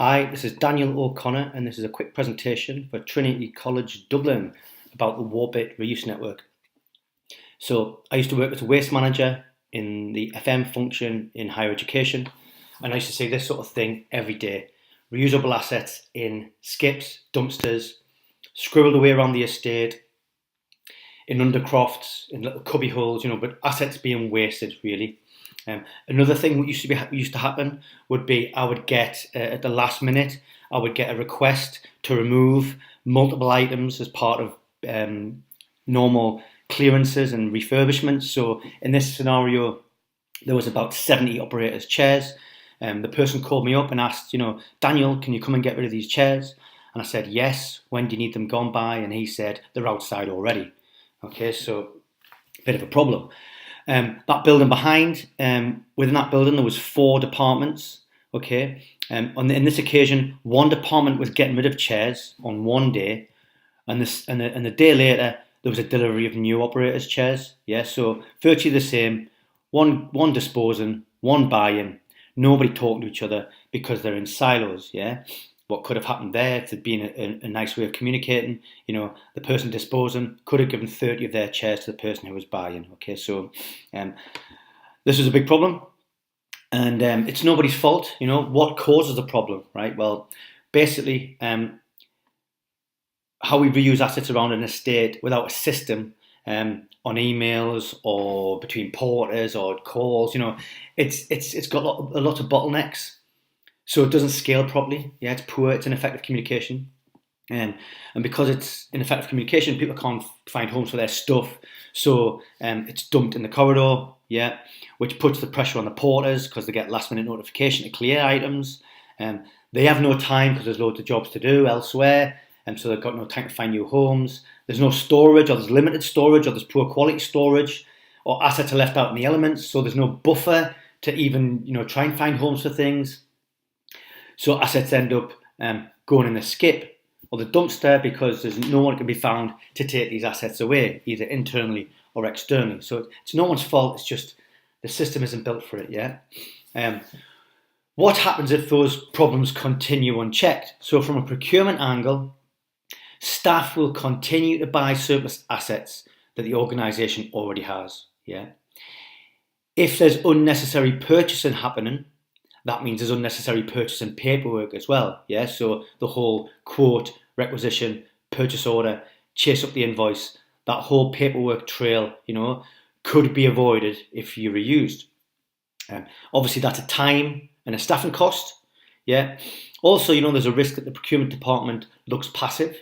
Hi, this is Daniel O'Connor, and this is a quick presentation for Trinity College Dublin about the Warbit Reuse Network. So, I used to work as a waste manager in the FM function in higher education, and I used to see this sort of thing every day. Reusable assets in skips, dumpsters, scribbled away around the estate, in undercrofts, in little cubby holes, but assets being wasted, really. Another thing that used to happen would be I would get at the last minute I would get a request to remove multiple items as part of normal clearances and refurbishments. So in this scenario, there was about 70 operators' chairs. The person called me up and asked, Daniel, can you come and get rid of these chairs? And I said, yes. When do you need them gone by? And he said, they're outside already. Okay, so a bit of a problem. That building behind, within that building there was 4 departments. Okay, in this occasion, one department was getting rid of chairs on one day, and the day later there was a delivery of new operators' chairs. Yeah, so virtually the same. One disposing, one buying. Nobody talking to each other because they're in silos. Yeah. What could have happened there, if there'd been a nice way of communicating, the person disposing could have given 30 of their chairs to the person who was buying. Okay, so this is a big problem, and it's nobody's fault. What causes the problem, right? Well, basically, how we reuse assets around an estate without a system on emails or between porters or calls, it's got a lot of bottlenecks. So it doesn't scale properly. Yeah, it's poor. It's ineffective communication, and because it's ineffective communication, people can't find homes for their stuff. So it's dumped in the corridor. Yeah, which puts the pressure on the porters because they get last-minute notification to clear items. They have no time because there's loads of jobs to do elsewhere, and so they've got no time to find new homes. There's no storage, or there's limited storage, or there's poor quality storage, or assets are left out in the elements. So there's no buffer to even try and find homes for things. So assets end up going in the skip or the dumpster because there's no one can be found to take these assets away, either internally or externally. So it's no one's fault. It's just the system isn't built for it. Yeah. What happens if those problems continue unchecked? So from a procurement angle, staff will continue to buy surplus assets that the organisation already has. Yeah. If there's unnecessary purchasing happening, that means there's unnecessary purchasing paperwork as well. Yeah, so the whole quote, requisition, purchase order, chase up the invoice, that whole paperwork trail, could be avoided if you reused. Obviously, that's a time and a staffing cost. Yeah. Also, there's a risk that the procurement department looks passive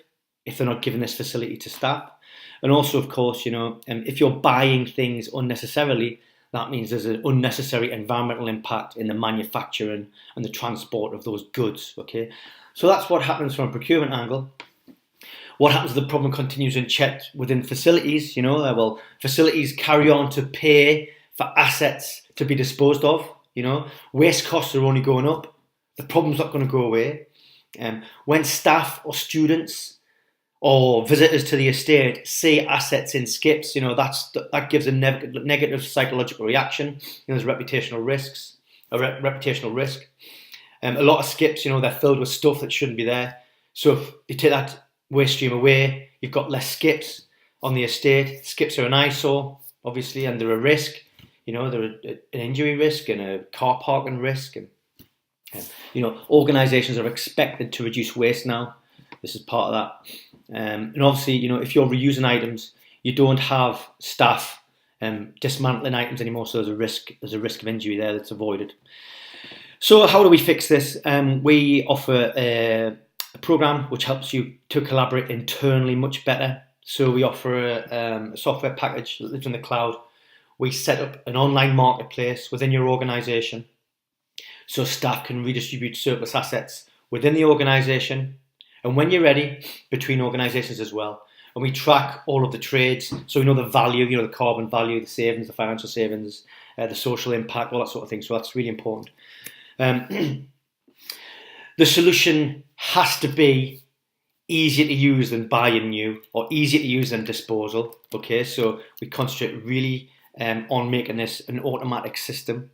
if they're not giving this facility to staff. And also, of course, if you're buying things unnecessarily, that means there's an unnecessary environmental impact in the manufacturing and the transport of those goods. Okay, so that's what happens from a procurement angle. What happens if the problem continues unchecked within facilities? Well, facilities carry on to pay for assets to be disposed of. Waste costs are only going up. The problem's not going to go away. When staff or students or visitors to the estate see assets in skips, that gives a negative psychological reaction. There's reputational risks, reputational risk. A lot of skips, they're filled with stuff that shouldn't be there. So if you take that waste stream away, you've got less skips on the estate. Skips are an eyesore, obviously, and they're a risk. They're an injury risk and a car parking risk. And organisations are expected to reduce waste now. This is part of that. And obviously, if you're reusing items, you don't have staff dismantling items anymore, so there's a risk of injury there that's avoided. So how do we fix this? We offer a program which helps you to collaborate internally much better. So we offer a software package that lives in the cloud. We set up an online marketplace within your organisation, so staff can redistribute surplus assets within the organisation, and when you're ready, between organisations as well. And we track all of the trades, so we know the value, the carbon value, the savings, the financial savings, the social impact, all that sort of thing. So that's really important. The solution has to be easier to use than buying new, or easier to use than disposal. Okay, so we concentrate really on making this an automatic system.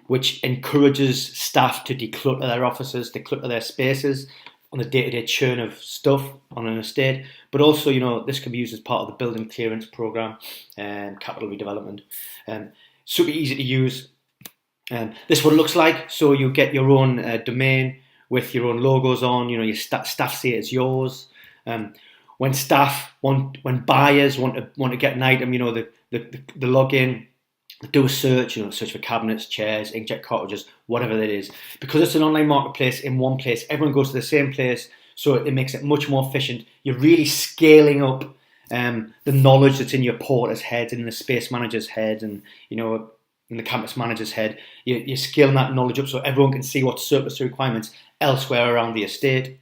which encourages staff to declutter their offices, declutter their spaces on the day-to-day churn of stuff on an estate. But also, this can be used as part of the building clearance program and capital redevelopment. Super easy to use. This is what it looks like. So you get your own domain with your own logos on. Your staff see it as yours. When buyers want to get an item, the login, do a search, search for cabinets, chairs, inkjet cartridges, whatever it is. Because it's an online marketplace in one place, everyone goes to the same place, so it makes it much more efficient. You're really scaling up the knowledge that's in your porter's head, in the space manager's head, and in the campus manager's head. You're scaling that knowledge up so everyone can see what's surplus to requirements elsewhere around the estate.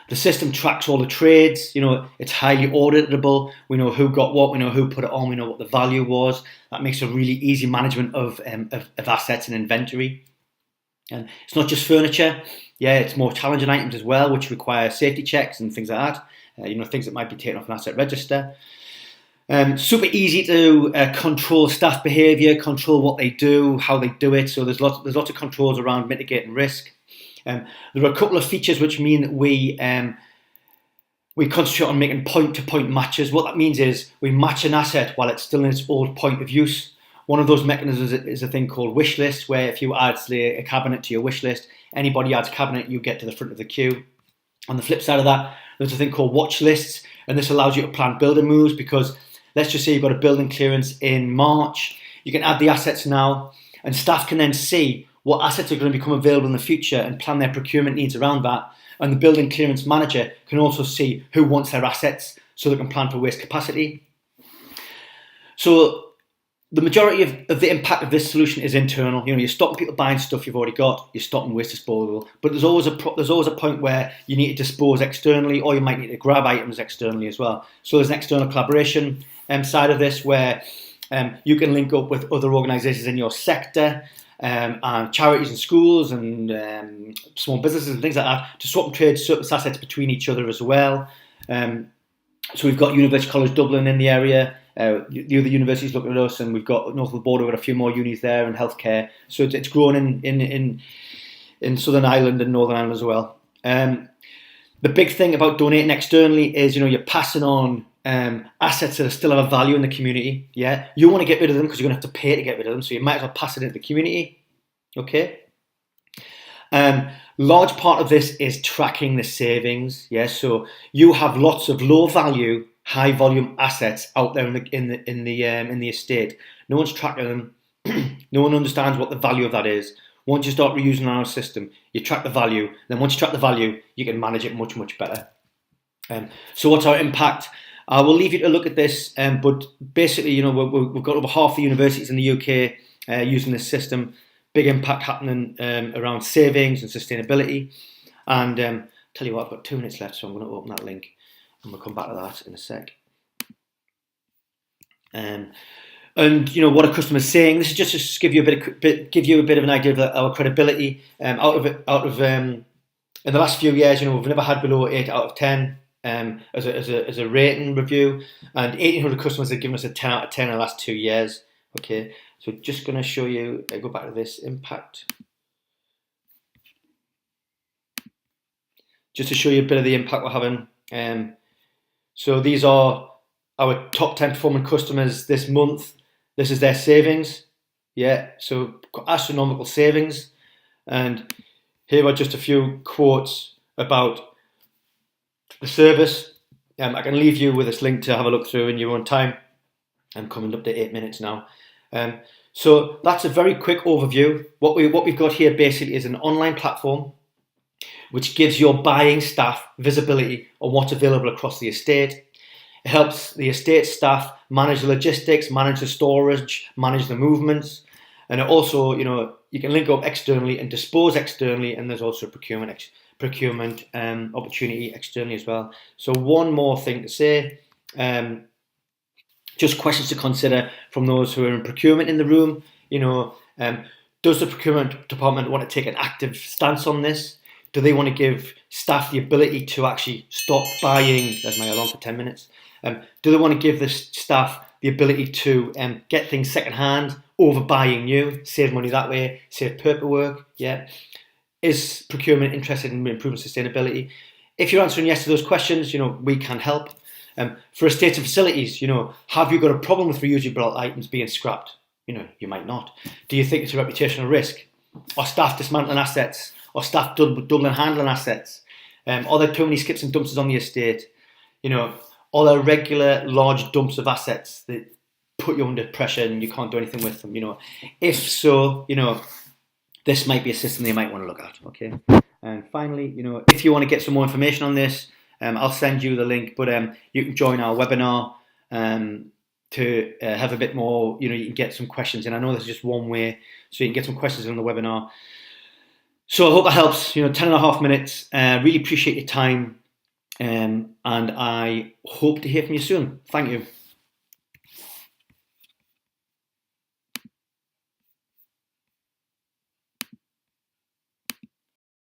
The system tracks all the trades. It's highly auditable. We know who got what. We know who put it on. We know what the value was. That makes a really easy management of assets and inventory. And it's not just furniture. Yeah, it's more challenging items as well, which require safety checks and things like that. Things that might be taken off an asset register. Super easy to control staff behaviour, control what they do, how they do it. So there's lots of controls around mitigating risk. There are a couple of features which mean that we concentrate on making point-to-point matches. What that means is we match an asset while it's still in its old point of use. One of those mechanisms is a thing called wish list, where if you add, say, a cabinet to your wish list, anybody adds a cabinet, you get to the front of the queue. On the flip side of that, there's a thing called watch lists, and this allows you to plan building moves, because let's just say you've got a building clearance in March. You can add the assets now, and staff can then see what assets are going to become available in the future and plan their procurement needs around that. And the building clearance manager can also see who wants their assets so they can plan for waste capacity. So the majority of the impact of this solution is internal. You're stopping people buying stuff you've already got. You're stopping waste disposal. But there's always a point where you need to dispose externally, or you might need to grab items externally as well. So there's an external collaboration side of this, where you can link up with other organisations in your sector, and charities and schools and small businesses and things like that, to swap and trade surplus assets between each other as well. So we've got University College Dublin in the area. The other universities looking at us, and we've got north of the border, we've got a few more unis there in healthcare. So it's grown in Southern Ireland and Northern Ireland as well. The big thing about donating externally is, you're passing on assets that still have a value in the community. Yeah, you want to get rid of them because you're going to have to pay to get rid of them, so you might as well pass it into the community. Okay. Large part of this is tracking the savings. Yeah, so you have lots of low value, high volume assets out there in the estate. No one's tracking them. No one understands what the value of that is. Once you start reusing our system, you track the value. Then once you track the value, you can manage it much, much better. So what's our impact? I will leave you to look at this, but basically, we've got over half the universities in the UK using this system. Big impact happening around savings and sustainability. And tell you what, I've got 2 minutes left, so I'm going to open that link, and we'll come back to that in a sec. And what are customers saying? This is just to give you a bit of an idea of our credibility. In the last few years, we've never had below 8 out of 10. As a rating review, and 1,800 customers have given us a 10 out of 10 in the last 2 years. Okay, so just going to show you, go back to this impact, just to show you a bit of the impact we're having. So these are our top 10 performing customers this month. This is their savings. Yeah, so astronomical savings. And here are just a few quotes about the service. I can leave you with this link to have a look through in your own time. I'm coming up to 8 minutes now. So that's a very quick overview. What we've got here basically is an online platform which gives your buying staff visibility on what's available across the estate. It helps the estate staff manage the logistics, manage the storage, manage the movements. And it also, you can link up externally and dispose externally, and there's also procurement opportunity externally as well. So one more thing to say, just questions to consider from those who are in procurement in the room. Does the procurement department want to take an active stance on this? Do they want to give staff the ability to actually stop buying? There's my alarm for 10 minutes. Do they want to give the staff the ability to get things secondhand, overbuying new, save money that way, save paperwork, yeah. Is procurement interested in improving sustainability? If you're answering yes to those questions, we can help. For estates and facilities, have you got a problem with reusable items being scrapped? You might not. Do you think it's a reputational risk? Or staff dismantling assets? Or staff doubling handling assets? Are there too many skips and dumpsters on the estate? Are there regular large dumps of assets that put you under pressure and you can't do anything with them? If so, this might be a system they might want to look at. Okay. And finally, if you want to get some more information on this, I'll send you the link. But you can join our webinar to have a bit more. You can get some questions, and I know this is just one way, so you can get some questions on the webinar. So I hope that helps. 10.5 minutes. Really appreciate your time, and I hope to hear from you soon. Thank you.